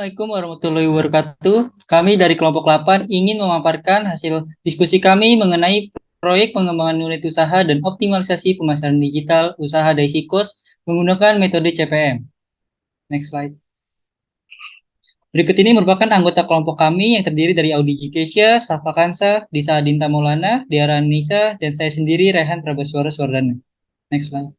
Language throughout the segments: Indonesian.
Assalamualaikum warahmatullahi wabarakatuh. Kami dari kelompok 8 ingin memaparkan hasil diskusi kami mengenai proyek pengembangan unit usaha dan optimalisasi pemasaran digital usaha Daisikos menggunakan metode CPM. Next slide. Berikut ini merupakan anggota kelompok kami yang terdiri dari Audi Jikesya, Safa Kansa, Disa Adinta Maulana, Diara Nisa, dan saya sendiri Rehan Prabaswara Swardana. Next slide.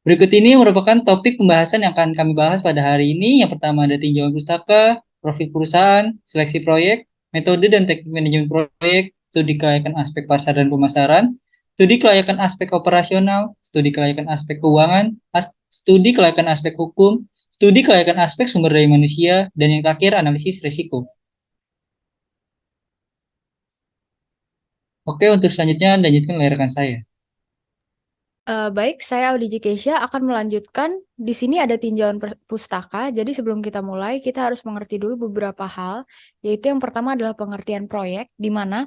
Berikut ini merupakan topik pembahasan yang akan kami bahas pada hari ini. Yang pertama ada tinjauan pustaka, profil perusahaan, seleksi proyek, metode dan teknik manajemen proyek, studi kelayakan aspek pasar dan pemasaran, studi kelayakan aspek operasional, studi kelayakan aspek keuangan, studi kelayakan aspek hukum, studi kelayakan aspek sumber daya manusia, dan yang terakhir analisis risiko. Oke, untuk selanjutnya lanjutkan oleh rekan saya. Baik, saya Audi Jikesya akan melanjutkan. Di sini ada tinjauan pustaka, jadi sebelum kita mulai, kita harus mengerti dulu beberapa hal, yaitu yang pertama adalah pengertian proyek, di mana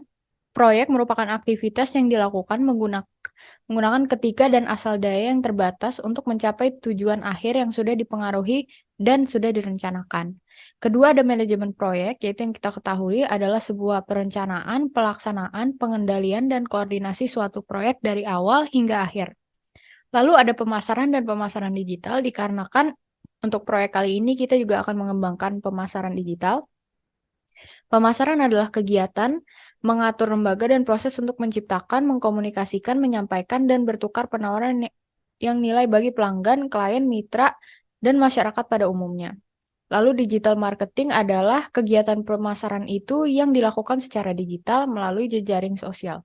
proyek merupakan aktivitas yang dilakukan menggunakan ketiga dan asal daya yang terbatas untuk mencapai tujuan akhir yang sudah dipengaruhi dan sudah direncanakan. Kedua ada manajemen proyek, yaitu yang kita ketahui adalah sebuah perencanaan, pelaksanaan, pengendalian, dan koordinasi suatu proyek dari awal hingga akhir. Lalu ada pemasaran dan pemasaran digital, dikarenakan untuk proyek kali ini kita juga akan mengembangkan pemasaran digital. Pemasaran adalah kegiatan mengatur lembaga dan proses untuk menciptakan, mengkomunikasikan, menyampaikan, dan bertukar penawaran yang nilai bagi pelanggan, klien, mitra, dan masyarakat pada umumnya. Lalu digital marketing adalah kegiatan pemasaran itu yang dilakukan secara digital melalui jejaring sosial.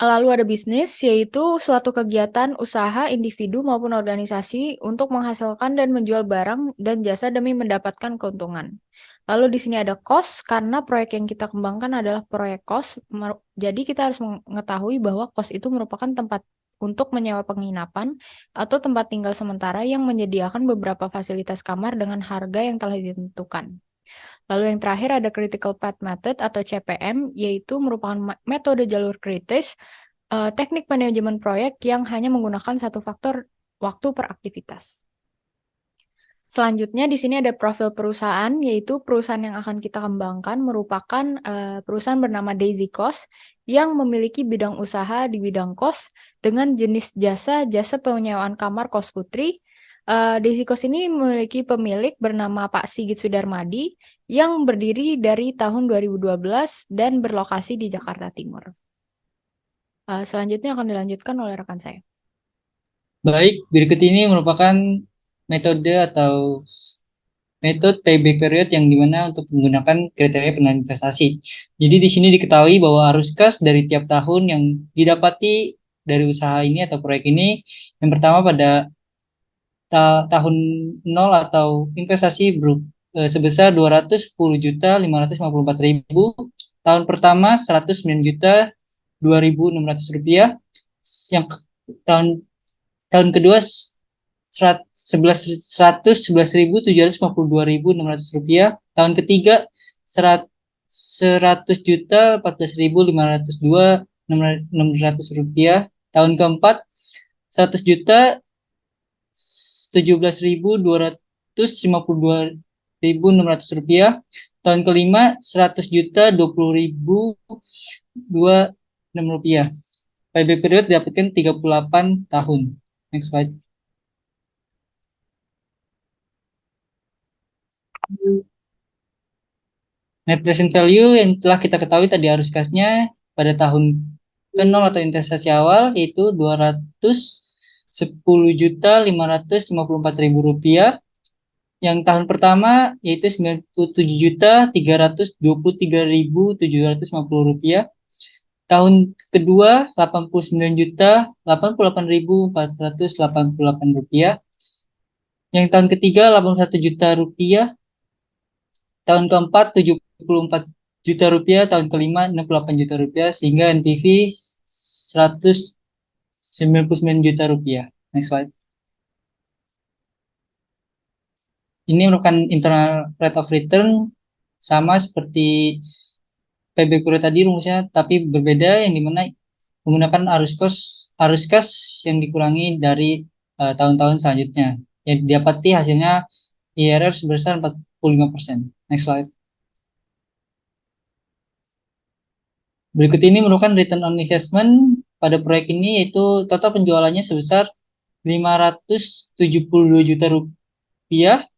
Lalu ada bisnis, yaitu suatu kegiatan usaha individu maupun organisasi untuk menghasilkan dan menjual barang dan jasa demi mendapatkan keuntungan. Lalu di sini ada cost, karena proyek yang kita kembangkan adalah proyek cost. Jadi kita harus mengetahui bahwa cost itu merupakan tempat untuk menyewa penginapan atau tempat tinggal sementara yang menyediakan beberapa fasilitas kamar dengan harga yang telah ditentukan. Lalu yang terakhir ada critical path method atau CPM, yaitu merupakan metode jalur kritis, teknik manajemen proyek yang hanya menggunakan satu faktor waktu per aktivitas. Selanjutnya di sini ada profil perusahaan, yaitu perusahaan yang akan kita kembangkan merupakan perusahaan bernama Daisy Kos yang memiliki bidang usaha di bidang kos dengan jenis jasa penyewaan kamar kos putri. Daisy Kos ini memiliki pemilik bernama Pak Sigit Sudarmadi yang berdiri dari tahun 2012 dan berlokasi di Jakarta Timur. Selanjutnya akan dilanjutkan oleh rekan saya. Baik, berikut ini merupakan metode atau metode payback period yang dimana untuk menggunakan kriteria penilaian investasi. Jadi di sini diketahui bahwa arus kas dari tiap tahun yang didapati dari usaha ini atau proyek ini, yang pertama pada tahun nol atau investasi sebesar 210.554.000, tahun pertama 109.002.600 rupiah, yang tahun tahun kedua 111.752.600 rupiah, tahun ketiga 100.14.502.600 rupiah, tahun keempat 100.17.252.600 rupiah, tahun kelima 100.020.026 rupiah. Payback period didapatkan 38 tahun. Next slide. Net present value yang telah kita ketahui tadi arus kasnya pada tahun ke nol atau investasi awal yaitu 210.554.000 rupiah. Yang tahun pertama yaitu 97.323.750 rupiah. Tahun kedua 89.088.488 rupiah. Yang tahun ketiga 81 juta rupiah. Tahun keempat 74 juta rupiah, tahun kelima 68 juta rupiah, sehingga NPV 199 juta rupiah. Next slide. Ini merupakan internal rate of return sama seperti payback period tadi rumusnya, tapi berbeda yang dimana menggunakan arus kas yang dikurangi dari tahun-tahun selanjutnya. yang didapati hasilnya IRR sebesar 45%. Next slide. Berikut ini merupakan return on investment pada proyek ini, yaitu total penjualannya sebesar 572 juta rupiah,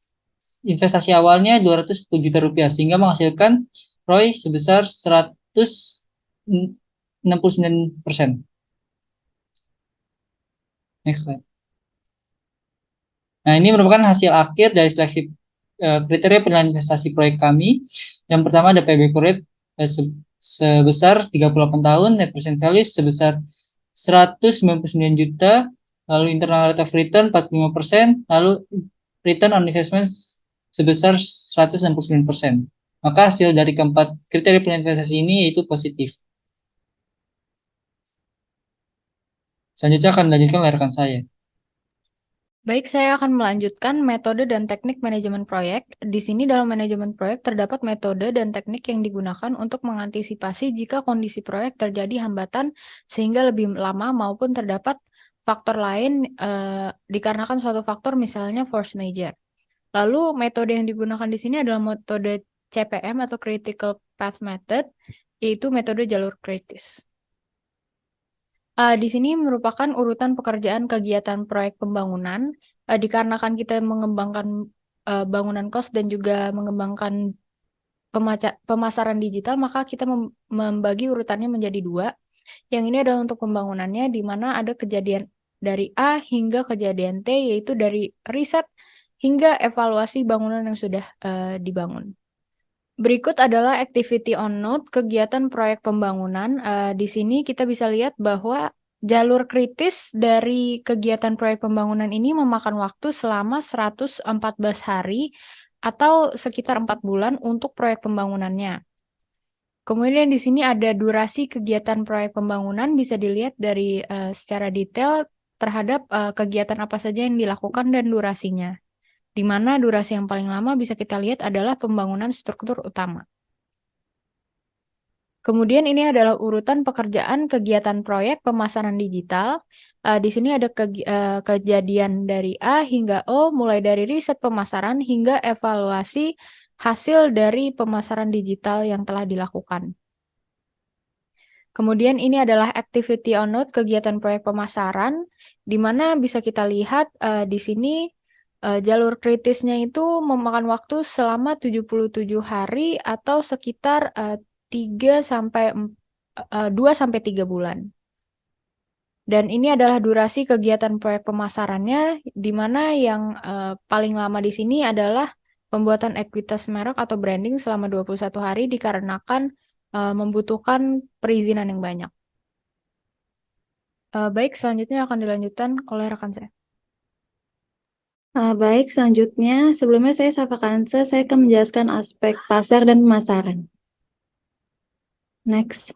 investasi awalnya 210 juta rupiah, sehingga menghasilkan ROI sebesar 169%. Next slide. Nah, ini merupakan hasil akhir dari seleksi kriteria penilaian investasi proyek kami. Yang pertama ada payback rate sebesar 38 tahun, net present value sebesar 199 juta, lalu internal rate of return 45%, lalu return on investment sebesar 169%. Maka hasil dari keempat kriteria penilaian investasi ini yaitu positif. Selanjutnya akan dilanjutkan oleh rekan saya. Baik, saya akan melanjutkan metode dan teknik manajemen proyek. Di sini dalam manajemen proyek terdapat metode dan teknik yang digunakan untuk mengantisipasi jika kondisi proyek terjadi hambatan sehingga lebih lama maupun terdapat faktor lain dikarenakan suatu faktor misalnya force majeure. Lalu metode yang digunakan di sini adalah metode CPM atau Critical Path Method, yaitu metode jalur kritis. Di sini merupakan urutan pekerjaan kegiatan proyek pembangunan. Dikarenakan kita mengembangkan bangunan kos dan juga mengembangkan pemasaran digital, maka kita membagi urutannya menjadi dua. Yang ini adalah untuk pembangunannya, di mana ada kejadian dari A hingga kejadian T, yaitu dari riset hingga evaluasi bangunan yang sudah dibangun. Berikut adalah activity on note, kegiatan proyek pembangunan. Di sini kita bisa lihat bahwa jalur kritis dari kegiatan proyek pembangunan ini memakan waktu selama 114 hari atau sekitar 4 bulan untuk proyek pembangunannya. Kemudian di sini ada durasi kegiatan proyek pembangunan, bisa dilihat dari secara detail terhadap kegiatan apa saja yang dilakukan dan durasinya. Di mana durasi yang paling lama bisa kita lihat adalah pembangunan struktur utama. Kemudian ini adalah urutan pekerjaan kegiatan proyek pemasaran digital. Di sini ada kejadian dari A hingga O, mulai dari riset pemasaran hingga evaluasi hasil dari pemasaran digital yang telah dilakukan. Kemudian ini adalah activity on note, kegiatan proyek pemasaran, di mana bisa kita lihat di sini jalur kritisnya itu memakan waktu selama 77 hari atau sekitar 2 sampai 3 bulan. Dan ini adalah durasi kegiatan proyek pemasarannya, di mana yang paling lama di sini adalah pembuatan ekuitas merek atau branding selama 21 hari dikarenakan membutuhkan perizinan yang banyak. Baik, selanjutnya akan dilanjutkan oleh rekan saya. Baik, selanjutnya sebelumnya saya Safa Kansa, saya akan menjelaskan aspek pasar dan pemasaran. Next.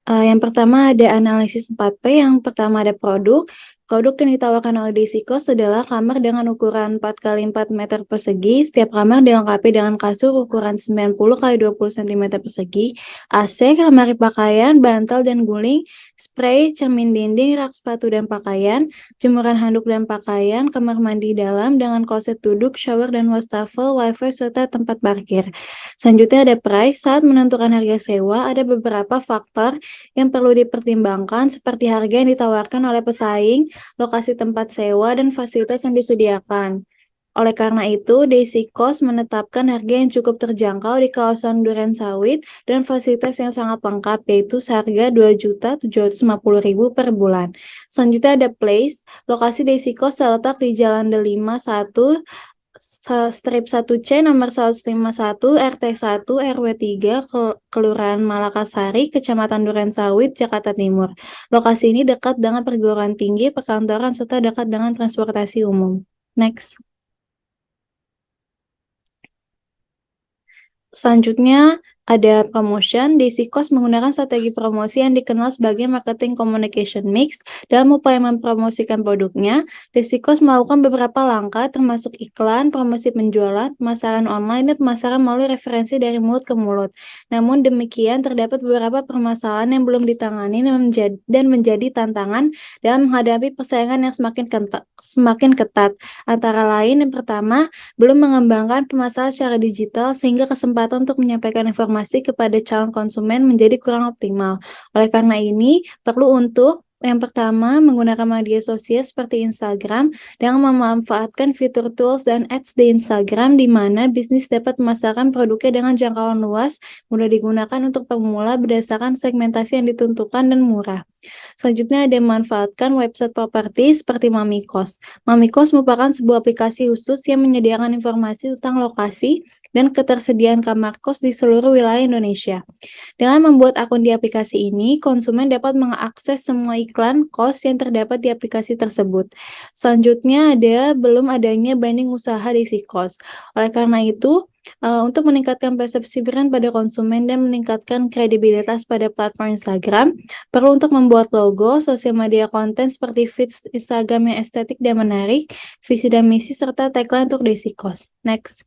Yang pertama ada analisis 4P, yang pertama ada produk. Produk yang ditawarkan oleh DC Coast adalah kamar dengan ukuran 4x4 meter persegi. Setiap kamar dilengkapi dengan kasur ukuran 90x20 cm persegi, AC, lemari pakaian, bantal dan guling, spray, cermin dinding, rak sepatu dan pakaian, jemuran handuk dan pakaian, kamar mandi dalam dengan kloset duduk, shower dan wastafel, wifi, serta tempat parkir. Selanjutnya ada price. Saat menentukan harga sewa, ada beberapa faktor yang perlu dipertimbangkan seperti harga yang ditawarkan oleh pesaing, lokasi tempat sewa, dan fasilitas yang disediakan. Oleh karena itu, DC Coast menetapkan harga yang cukup terjangkau di kawasan Durensawit dan fasilitas yang sangat lengkap, yaitu seharga Rp2.750.000 per bulan. Selanjutnya ada place. Lokasi DC Coast terletak di Jalan Delima 1, strip 1C nomor 151 RT1 RW 3 Kelurahan Malakasari, Kecamatan Durensawit, Jakarta Timur. Lokasi ini dekat dengan perguruan tinggi, perkantoran, serta dekat dengan transportasi umum. Next. Selanjutnya ada promotion, Daisy Cost menggunakan strategi promosi yang dikenal sebagai marketing communication mix dalam upaya mempromosikan produknya. Daisy Cost melakukan beberapa langkah termasuk iklan, promosi penjualan, pemasaran online, dan pemasaran melalui referensi dari mulut ke mulut. Namun demikian, terdapat beberapa permasalahan yang belum ditangani dan menjadi tantangan dalam menghadapi persaingan yang semakin ketat. Antara lain, yang pertama, belum mengembangkan pemasaran secara digital sehingga kesempatan untuk menyampaikan informasi kepada calon konsumen menjadi kurang optimal. Oleh karena ini, perlu untuk yang pertama, menggunakan media sosial seperti Instagram dengan memanfaatkan fitur tools dan ads di Instagram di mana bisnis dapat memasarkan produknya dengan jangkauan luas, mudah digunakan untuk pemula berdasarkan segmentasi yang ditentukan dan murah. Selanjutnya ada memanfaatkan website properti seperti Mamikos. Mamikos merupakan sebuah aplikasi khusus yang menyediakan informasi tentang lokasi dan ketersediaan kamar kos di seluruh wilayah Indonesia. Dengan membuat akun di aplikasi ini, konsumen dapat mengakses semua iklan kos yang terdapat di aplikasi tersebut. Selanjutnya belum adanya branding usaha di si kos. Oleh karena itu, untuk meningkatkan persepsi brand pada konsumen dan meningkatkan kredibilitas pada platform Instagram, perlu untuk membuat logo, sosial media konten seperti feeds Instagram yang estetik dan menarik, visi dan misi, serta tagline untuk Daisy Cost. Next.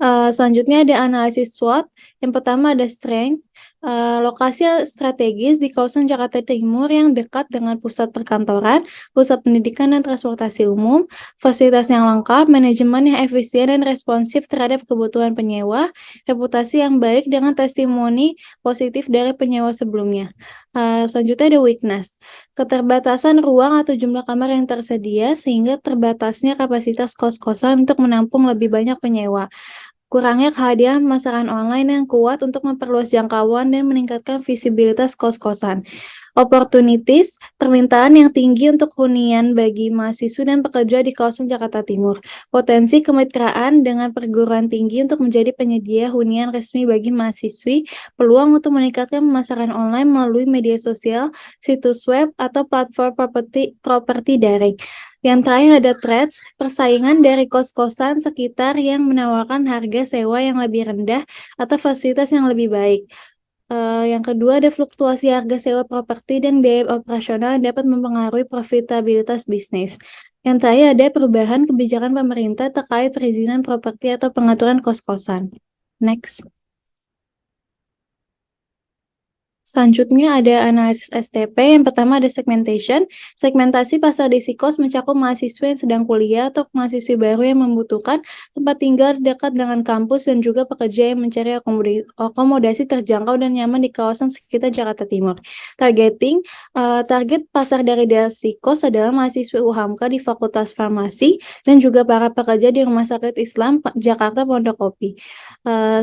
Selanjutnya ada analisis SWOT. Yang pertama ada strength. Lokasi strategis di kawasan Jakarta Timur yang dekat dengan pusat perkantoran, pusat pendidikan dan transportasi umum, fasilitas yang lengkap, manajemen yang efisien dan responsif terhadap kebutuhan penyewa, reputasi yang baik dengan testimoni positif dari penyewa sebelumnya. Selanjutnya ada weakness. Keterbatasan ruang atau jumlah kamar yang tersedia sehingga terbatasnya kapasitas kos-kosan untuk menampung lebih banyak penyewa. Kurangnya kehadiran pemasaran online yang kuat untuk memperluas jangkauan dan meningkatkan visibilitas kos-kosan. Opportunities, permintaan yang tinggi untuk hunian bagi mahasiswa dan pekerja di kawasan Jakarta Timur. Potensi kemitraan dengan perguruan tinggi untuk menjadi penyedia hunian resmi bagi mahasiswi. Peluang untuk meningkatkan pemasaran online melalui media sosial, situs web, atau platform properti daring. Yang terakhir ada threats, persaingan dari kos-kosan sekitar yang menawarkan harga sewa yang lebih rendah atau fasilitas yang lebih baik. Yang kedua ada fluktuasi harga sewa properti dan biaya operasional yang dapat mempengaruhi profitabilitas bisnis. Yang terakhir ada perubahan kebijakan pemerintah terkait perizinan properti atau pengaturan kos-kosan. Next. Selanjutnya ada analisis STP. Yang pertama ada segmentation. Segmentasi pasar Daisy Cost mencakup mahasiswa yang sedang kuliah atau mahasiswa baru yang membutuhkan tempat tinggal dekat dengan kampus dan juga pekerja yang mencari akomodasi terjangkau dan nyaman di kawasan sekitar Jakarta Timur. Target pasar dari Daisy Cost adalah mahasiswa UHAMKA di Fakultas Farmasi dan juga para pekerja di Rumah Sakit Islam Jakarta Pondokopi.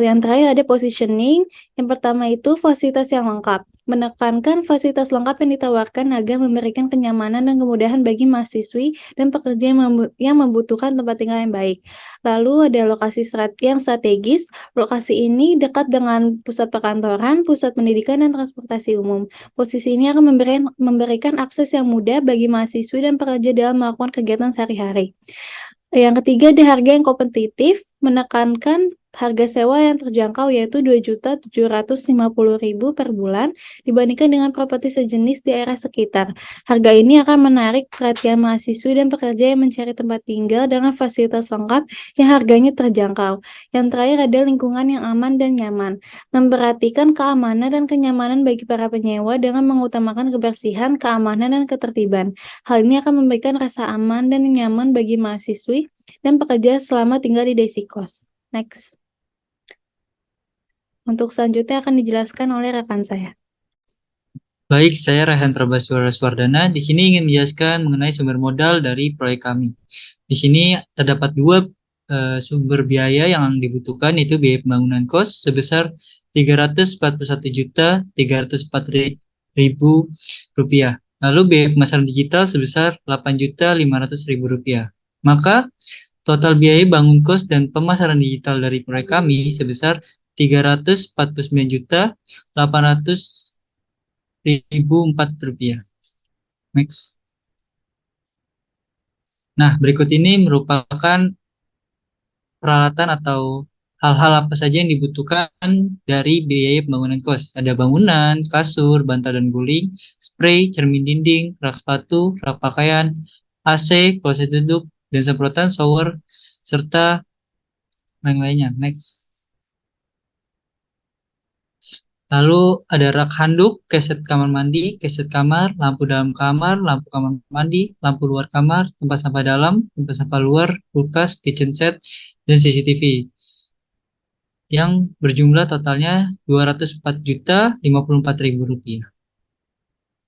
Yang terakhir ada positioning. Yang pertama itu fasilitas yang lengkap. Menekankan fasilitas lengkap yang ditawarkan agar memberikan kenyamanan dan kemudahan bagi mahasiswi dan pekerja yang membutuhkan tempat tinggal yang baik. Lalu ada lokasi yang strategis. Lokasi ini dekat dengan pusat perkantoran, pusat pendidikan, dan transportasi umum. Posisi ini akan memberikan akses yang mudah bagi mahasiswi dan pekerja dalam melakukan kegiatan sehari-hari. Yang ketiga ada harga yang kompetitif, menekankan harga sewa yang terjangkau yaitu Rp2.750.000 per bulan dibandingkan dengan properti sejenis di area sekitar. Harga ini akan menarik perhatian mahasiswi dan pekerja yang mencari tempat tinggal dengan fasilitas lengkap yang harganya terjangkau. Yang terakhir ada lingkungan yang aman dan nyaman, memperhatikan keamanan dan kenyamanan bagi para penyewa dengan mengutamakan kebersihan, keamanan, dan ketertiban. Hal ini akan memberikan rasa aman dan nyaman bagi mahasiswi dan pekerja selama tinggal di Daisy Cost. Next. Untuk selanjutnya akan dijelaskan oleh rekan saya. Baik, saya Rehan Prabaswara Swardana. Di sini ingin menjelaskan mengenai sumber modal dari proyek kami. Di sini terdapat dua sumber biaya yang dibutuhkan, yaitu biaya pembangunan kos sebesar Rp341.304.000. Lalu biaya pemasaran digital sebesar Rp8.500.000. Maka total biaya bangun kos dan pemasaran digital dari proyek kami sebesar Rp349.800.004. Next. Nah, berikut ini merupakan peralatan atau hal-hal apa saja yang dibutuhkan dari biaya pembangunan kos. Ada bangunan, kasur, bantal dan guling, spray, cermin dinding, rak sepatu, rak pakaian, AC, kloset duduk, dan semprotan shower, serta lain-lainnya. Next. Lalu ada rak handuk, keset kamar mandi, keset kamar, lampu dalam kamar, lampu kamar mandi, lampu luar kamar, tempat sampah dalam, tempat sampah luar, kulkas, kitchen set, dan CCTV yang berjumlah totalnya 204.054.000 rupiah.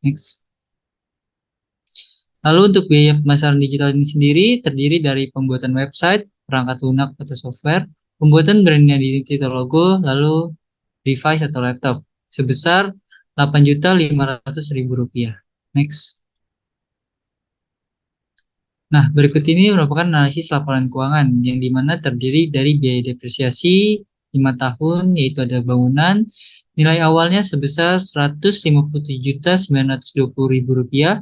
Next. Lalu untuk biaya pemasaran digital ini sendiri terdiri dari pembuatan website, perangkat lunak atau software, pembuatan brand identity atau logo, lalu device atau laptop sebesar 8.500.000 rupiah. Next. Nah, berikut ini merupakan analisis laporan keuangan yang dimana terdiri dari biaya depresiasi 5 tahun, yaitu ada bangunan, nilai awalnya sebesar Rp157.920.000,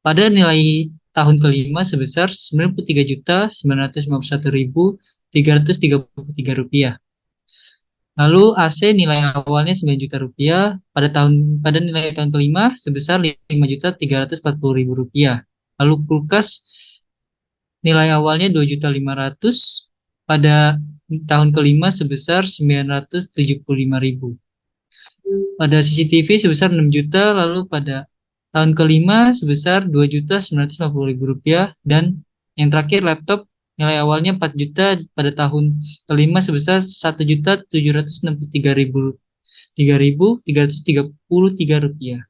pada nilai tahun kelima sebesar Rp93.951.333. Lalu AC nilai awalnya 9 juta rupiah, pada nilai tahun kelima sebesar Rp5.340.000. Lalu kulkas nilai awalnya 2.500.000, pada tahun kelima sebesar 975.000. Pada CCTV sebesar 6 juta, lalu pada tahun kelima sebesar 2.950.000 rupiah, dan yang terakhir laptop nilai awalnya 4 juta, pada tahun kelima sebesar 1.763.333 rupiah.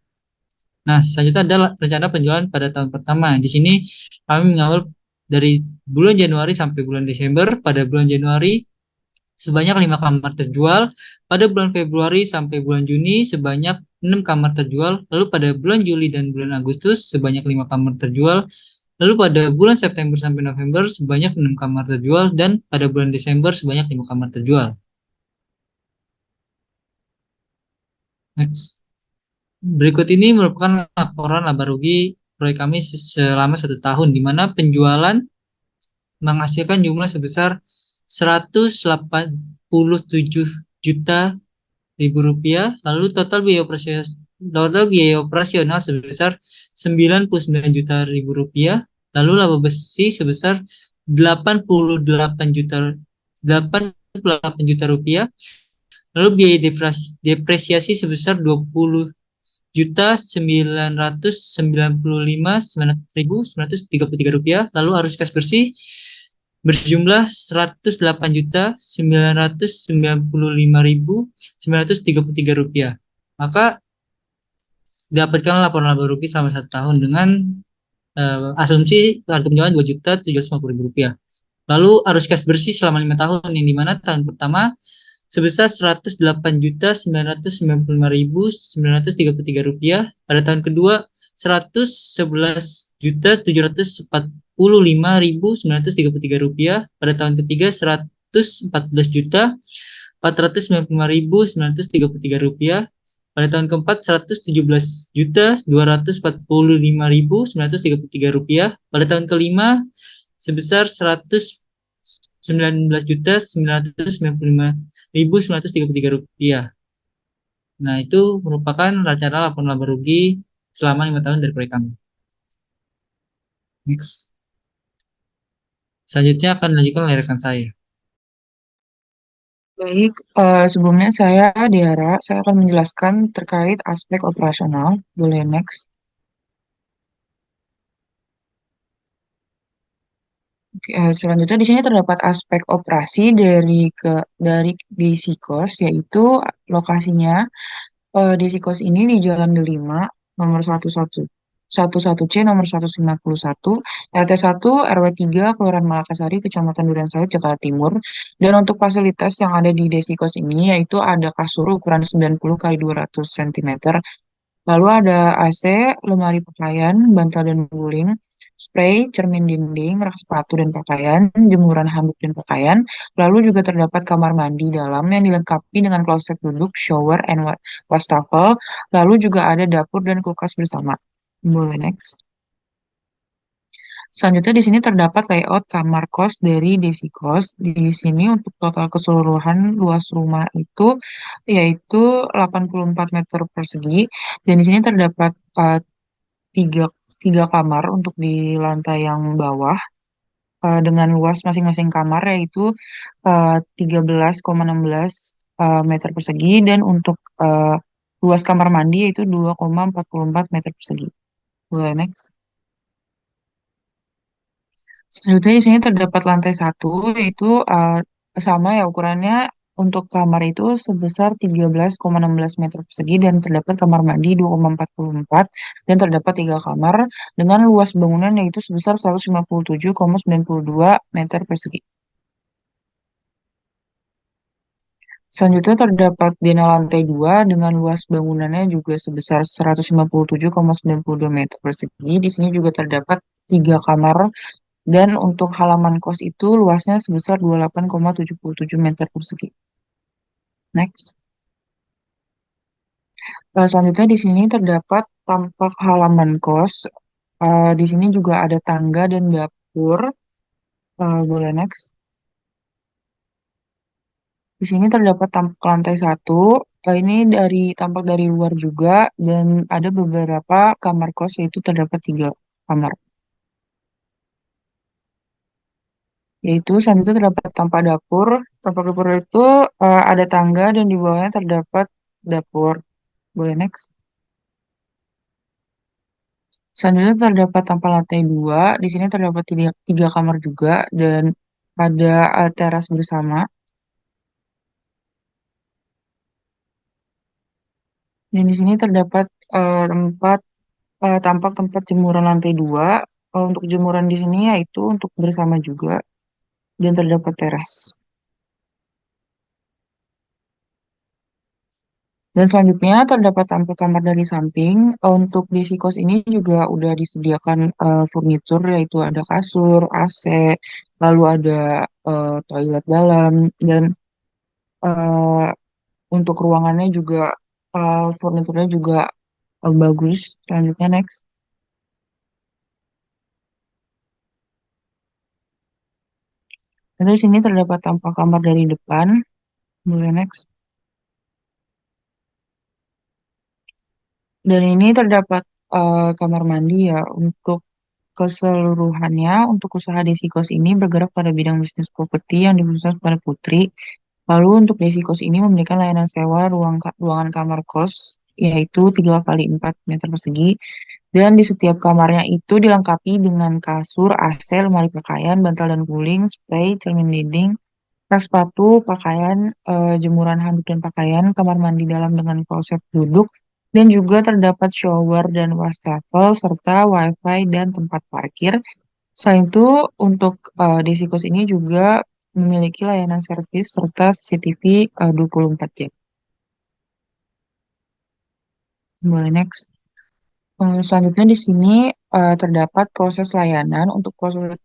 Nah, selanjutnya adalah rencana penjualan pada tahun pertama. Di sini kami mengawal dari bulan Januari sampai bulan Desember. Pada bulan Januari sebanyak 5 kamar terjual. Pada bulan Februari sampai bulan Juni sebanyak 6 kamar terjual. Lalu pada bulan Juli dan bulan Agustus sebanyak 5 kamar terjual. Lalu pada bulan September sampai November sebanyak 6 kamar terjual. Dan pada bulan Desember sebanyak 5 kamar terjual. Next. Berikut ini merupakan laporan laba rugi proyek kami selama 1 tahun, di mana penjualan menghasilkan jumlah sebesar 187 juta ribu rupiah, lalu total biaya operasional sebesar 99 juta ribu rupiah, lalu laba bersih sebesar 88 juta rupiah, lalu biaya depresiasi sebesar 20.995.933 rupiah, lalu arus kas bersih berjumlah 108.995.933 rupiah. Maka dapatkan laporan laba rugi selama 1 tahun dengan asumsi harga penjualan 2.750.000 rupiah. Lalu arus kas bersih selama 5 tahun, yang dimana tahun pertama sebesar 108.995.933 rupiah, pada tahun kedua 111.745.933 rupiah, pada tahun ketiga 114.495.933 rupiah, pada tahun keempat 117.245.933 rupiah, pada tahun kelima sebesar 119.995.933 rupiah. Nah, itu merupakan rencana laporan laba rugi selama 5 tahun dari proyek kami. Next. Selanjutnya akan dilanjutkan oleh rekan saya. Baik, sebelumnya saya Diara, saya akan menjelaskan terkait aspek operasional. Boleh next. Oke, selanjutnya di sini terdapat aspek operasi dari DC Kos, yaitu lokasinya DC Kos ini di Jalan Delima nomor 11C nomor 151, RT 1 RW 3 Kelurahan Malakasari, Kecamatan Duriansawit, Jakarta Timur. Dan untuk fasilitas yang ada di DC Kos ini yaitu ada kasur ukuran 90 x 200 cm, lalu ada AC, lemari pakaian, bantal dan guling, spray, cermin dinding, rak sepatu dan pakaian, jemuran handuk dan pakaian. Lalu juga terdapat kamar mandi dalam yang dilengkapi dengan kloset duduk, shower, and wastafel. Lalu juga ada dapur dan kulkas bersama. Boleh next. Selanjutnya di sini terdapat layout kamar kos dari Desikos. Di sini untuk total keseluruhan luas rumah itu yaitu 84 meter persegi dan di sini terdapat tiga, tiga kamar untuk di lantai yang bawah dengan luas masing-masing kamar yaitu 13,16 meter persegi dan untuk luas kamar mandi yaitu 2,44 meter persegi. Boleh next. Selanjutnya di sini terdapat lantai satu, yaitu sama ya ukurannya untuk kamar itu sebesar 13,16 meter persegi dan terdapat kamar mandi 2,44 dan terdapat tiga kamar dengan luas bangunan yaitu sebesar 157,92 meter persegi. Selanjutnya terdapat dina lantai 2 dengan luas bangunannya juga sebesar 157,92 meter persegi. Di sini juga terdapat tiga kamar dan untuk halaman kos itu luasnya sebesar 28,77 meter persegi. Next. Selanjutnya di sini terdapat tampak halaman kos. Di sini juga ada tangga dan dapur. Boleh next. Di sini terdapat tampak lantai satu. Ini tampak dari luar juga dan ada beberapa kamar kos yaitu terdapat tiga kamar. Yaitu selanjutnya terdapat tampak dapur. Tampak dapur itu ada tangga dan di bawahnya terdapat dapur. Boleh next. Selanjutnya terdapat tampak lantai 2. Di sini terdapat tiga kamar juga dan ada teras bersama. Dan di sini terdapat tampak tempat jemuran lantai 2. Untuk jemuran di sini yaitu untuk bersama juga dan terdapat teras. Dan selanjutnya terdapat tampak kamar dari samping. Untuk di si kos ini juga udah disediakan furnitur yaitu ada kasur, AC, lalu ada toilet dalam dan eh, untuk ruangannya juga furniturnya juga bagus. Selanjutnya next. Dan di sini terdapat tampak kamar dari depan. Boleh next. Dan ini terdapat kamar mandi ya untuk keseluruhannya untuk usaha Desikos ini bergerak pada bidang bisnis properti yang dikhususkan pada Putri. Lalu untuk Desikos ini memberikan layanan sewa ruangan kamar kos yaitu 3 kali 4 meter persegi dan di setiap kamarnya itu dilengkapi dengan kasur, AC, lemari pakaian, bantal dan guling, spray, cermin dinding, rak sepatu, pakaian, jemuran handuk dan pakaian, kamar mandi dalam dengan kloset duduk, dan juga terdapat shower dan wastafel, serta wifi dan tempat parkir. Selain itu, untuk Desikos ini juga memiliki layanan servis serta CCTV 24 jam. Boleh next. Selanjutnya di sini terdapat proses layanan. Untuk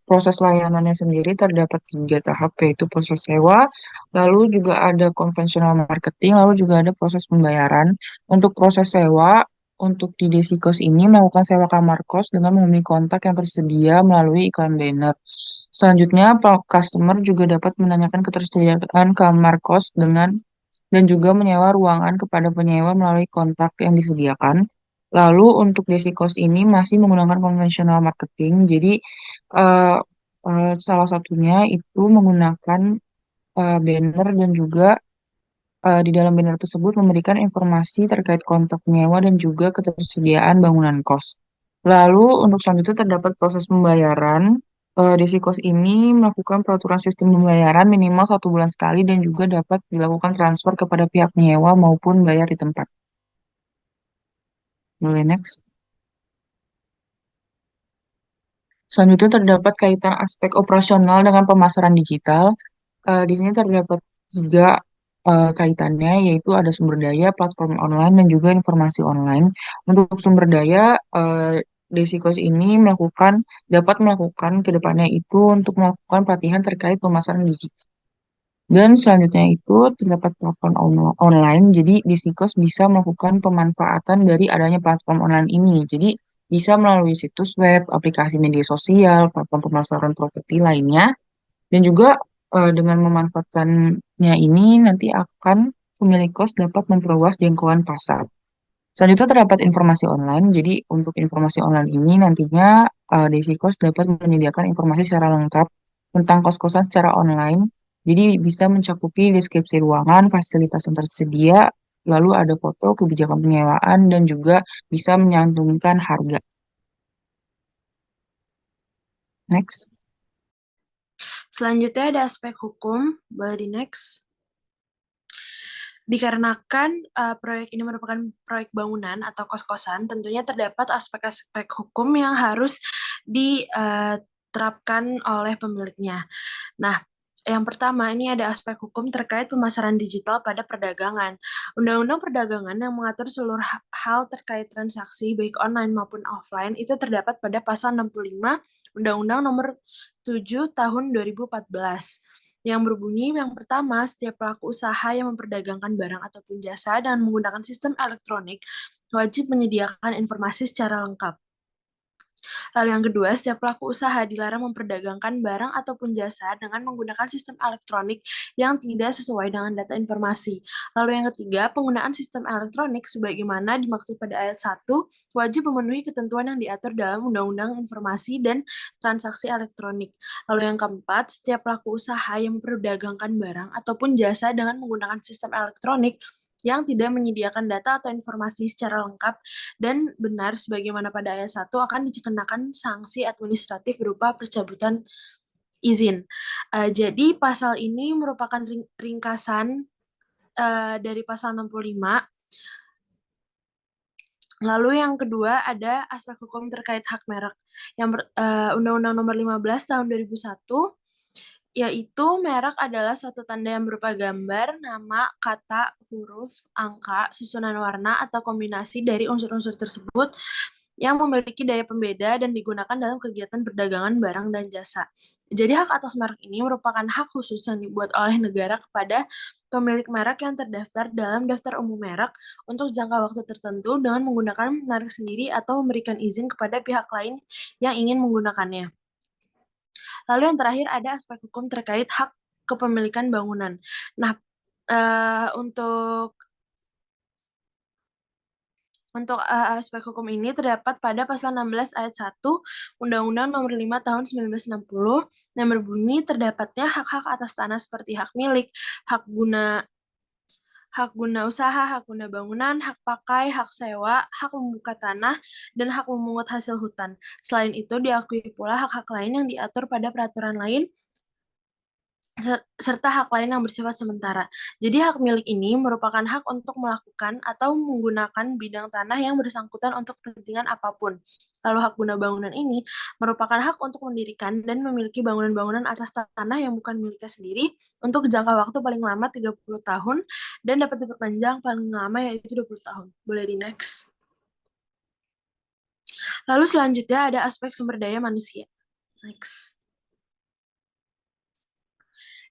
proses layanannya sendiri terdapat tiga tahap, yaitu proses sewa, lalu juga ada konvensional marketing, lalu juga ada proses pembayaran. Untuk proses sewa, untuk di Desikos ini melakukan sewa kamar kos dengan menghubungi kontak yang tersedia melalui iklan banner. Selanjutnya, customer juga dapat menanyakan ketersediaan kamar kos dan juga menyewa ruangan kepada penyewa melalui kontak yang disediakan. Lalu untuk Desikos ini masih menggunakan konvensional marketing. Jadi eh, salah satunya itu menggunakan banner dan juga di dalam banner tersebut memberikan informasi terkait kontak penyewa dan juga ketersediaan bangunan kos. Lalu untuk selanjutnya terdapat proses pembayaran. Desikos ini melakukan peraturan sistem pembayaran minimal 1 bulan sekali dan juga dapat dilakukan transfer kepada pihak penyewa maupun bayar di tempat. Boleh next. Selanjutnya terdapat kaitan aspek operasional dengan pemasaran digital. Di sini terdapat tiga kaitannya, yaitu ada sumber daya, platform online, dan juga informasi online. Untuk sumber daya, Desikos ini dapat melakukan ke depannya itu untuk melakukan pelatihan terkait pemasaran digital. Dan selanjutnya itu terdapat platform online, jadi Disikos bisa melakukan pemanfaatan dari adanya platform online ini. Jadi bisa melalui situs web, aplikasi media sosial, platform pemasaran properti lainnya, dan juga dengan memanfaatkannya ini nanti akan pemilik kos dapat memperluas jangkauan pasar. Selanjutnya terdapat informasi online. Jadi untuk informasi online ini nantinya Desikos dapat menyediakan informasi secara lengkap tentang kos-kosan secara online. Jadi bisa mencakupi deskripsi ruangan, fasilitas yang tersedia, lalu ada foto, kebijakan penyewaan, dan juga bisa menyantumkan harga. Next. Selanjutnya ada aspek hukum, boleh di next. Dikarenakan proyek ini merupakan proyek bangunan atau kos-kosan, tentunya terdapat aspek-aspek hukum yang harus diterapkan oleh pemiliknya. Nah, yang pertama ini ada aspek hukum terkait pemasaran digital pada perdagangan. Undang-Undang Perdagangan yang mengatur seluruh hal terkait transaksi baik online maupun offline itu terdapat pada pasal 65 Undang-Undang Nomor 7 Tahun 2014 yang berbunyi yang pertama, setiap pelaku usaha yang memperdagangkan barang ataupun jasa dengan menggunakan sistem elektronik wajib menyediakan informasi secara lengkap. Lalu yang kedua, setiap pelaku usaha dilarang memperdagangkan barang ataupun jasa dengan menggunakan sistem elektronik yang tidak sesuai dengan data informasi. Lalu yang ketiga, penggunaan sistem elektronik sebagaimana dimaksud pada ayat 1 wajib memenuhi ketentuan yang diatur dalam Undang-Undang Informasi dan Transaksi Elektronik. Lalu yang keempat, setiap pelaku usaha yang memperdagangkan barang ataupun jasa dengan menggunakan sistem elektronik yang tidak menyediakan data atau informasi secara lengkap dan benar sebagaimana pada ayat 1 akan dikenakan sanksi administratif berupa pencabutan izin. Jadi pasal ini merupakan ringkasan dari pasal 65. Lalu yang kedua ada aspek hukum terkait hak merek. Yang Undang-Undang Nomor 15 Tahun 2001 yaitu merek adalah suatu tanda yang berupa gambar, nama, kata, huruf, angka, susunan warna, atau kombinasi dari unsur-unsur tersebut yang memiliki daya pembeda dan digunakan dalam kegiatan perdagangan barang dan jasa. Jadi hak atas merek ini merupakan hak khusus yang dibuat oleh negara kepada pemilik merek yang terdaftar dalam daftar umum merek untuk jangka waktu tertentu dengan menggunakan merek sendiri atau memberikan izin kepada pihak lain yang ingin menggunakannya. Lalu yang terakhir ada aspek hukum terkait hak kepemilikan bangunan. Nah, untuk aspek hukum ini terdapat pada pasal 16 ayat 1 Undang-Undang Nomor 5 Tahun 1960 yang berbunyi terdapatnya hak-hak atas tanah seperti hak milik, hak guna usaha, hak guna bangunan, hak pakai, hak sewa, hak membuka tanah, dan hak memungut hasil hutan. Selain itu, diakui pula hak-hak lain yang diatur pada peraturan lain serta hak lain yang bersifat sementara. Jadi hak milik ini merupakan hak untuk melakukan atau menggunakan bidang tanah yang bersangkutan untuk kepentingan apapun. Lalu hak guna bangunan ini merupakan hak untuk mendirikan dan memiliki bangunan-bangunan atas tanah yang bukan miliknya sendiri untuk jangka waktu paling lama 30 tahun dan dapat diperpanjang paling lama yaitu 20 tahun. Boleh di next. Lalu selanjutnya ada aspek sumber daya manusia. Next.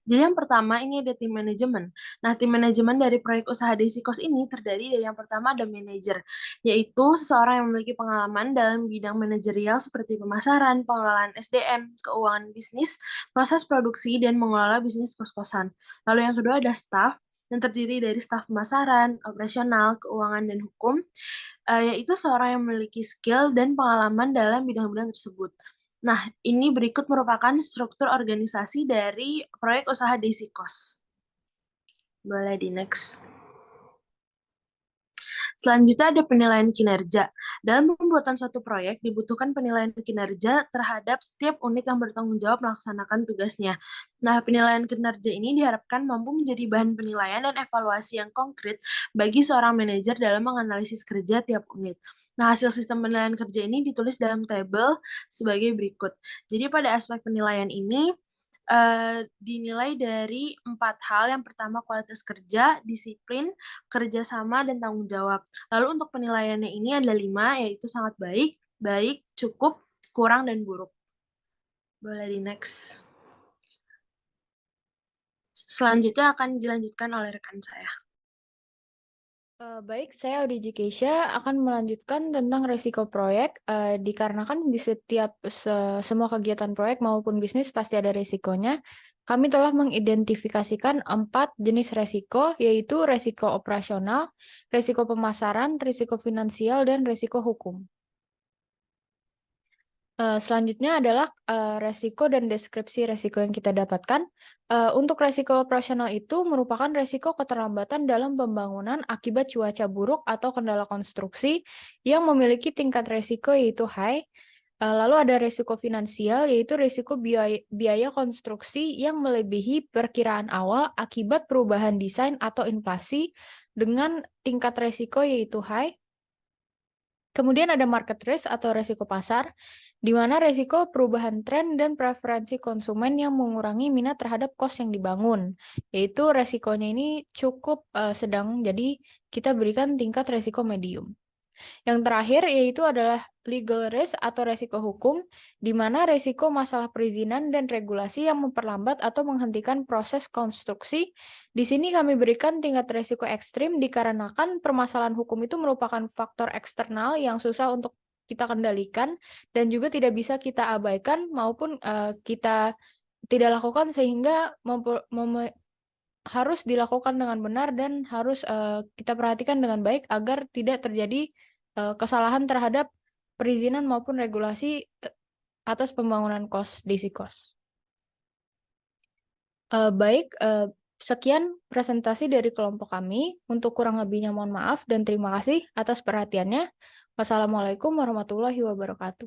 Jadi yang pertama ini ada tim manajemen. Nah, tim manajemen dari proyek usaha Desikos ini terdiri dari yang pertama ada manajer, yaitu seseorang yang memiliki pengalaman dalam bidang manajerial seperti pemasaran, pengelolaan SDM, keuangan bisnis, proses produksi, dan mengelola bisnis kos-kosan. Lalu yang kedua ada staff, yang terdiri dari staf pemasaran, operasional, keuangan, dan hukum, yaitu seorang yang memiliki skill dan pengalaman dalam bidang-bidang tersebut. Nah, ini berikut merupakan struktur organisasi dari proyek usaha Desikos. Boleh di next. Selanjutnya ada penilaian kinerja. Dalam pembuatan suatu proyek dibutuhkan penilaian kinerja terhadap setiap unit yang bertanggung jawab melaksanakan tugasnya. Nah, penilaian kinerja ini diharapkan mampu menjadi bahan penilaian dan evaluasi yang konkret bagi seorang manajer dalam menganalisis kerja tiap unit. Nah, hasil sistem penilaian kerja ini ditulis dalam tabel sebagai berikut. Jadi pada aspek penilaian ini dinilai dari 4 hal. Yang pertama kualitas kerja, disiplin, kerjasama, dan tanggung jawab. Lalu untuk penilaiannya ini ada 5, yaitu sangat baik, baik, cukup, kurang, dan buruk. Boleh di next. Selanjutnya akan dilanjutkan oleh rekan saya. Baik, saya Audiji Keisha akan melanjutkan tentang resiko proyek, dikarenakan di setiap semua kegiatan proyek maupun bisnis pasti ada resikonya. Kami telah mengidentifikasikan 4 jenis resiko, yaitu resiko operasional, resiko pemasaran, resiko finansial, dan resiko hukum. Selanjutnya adalah resiko dan deskripsi resiko yang kita dapatkan. Untuk resiko operasional itu merupakan resiko keterlambatan dalam pembangunan akibat cuaca buruk atau kendala konstruksi yang memiliki tingkat resiko yaitu high. Lalu ada resiko finansial yaitu resiko biaya konstruksi yang melebihi perkiraan awal akibat perubahan desain atau inflasi dengan tingkat resiko yaitu high. Kemudian ada market risk atau resiko pasar, di mana resiko perubahan tren dan preferensi konsumen yang mengurangi minat terhadap kos yang dibangun. Yaitu resikonya ini cukup sedang, jadi kita berikan tingkat resiko medium. Yang terakhir yaitu adalah legal risk atau resiko hukum, di mana resiko masalah perizinan dan regulasi yang memperlambat atau menghentikan proses konstruksi. Di sini kami berikan tingkat resiko ekstrim dikarenakan permasalahan hukum itu merupakan faktor eksternal yang susah untuk kita kendalikan dan juga tidak bisa kita abaikan maupun kita tidak lakukan sehingga harus dilakukan dengan benar dan harus kita perhatikan dengan baik agar tidak terjadi kesalahan terhadap perizinan maupun regulasi atas pembangunan DC cost. Baik, sekian presentasi dari kelompok kami. Untuk kurang lebihnya mohon maaf dan terima kasih atas perhatiannya. Wassalamualaikum warahmatullahi wabarakatuh.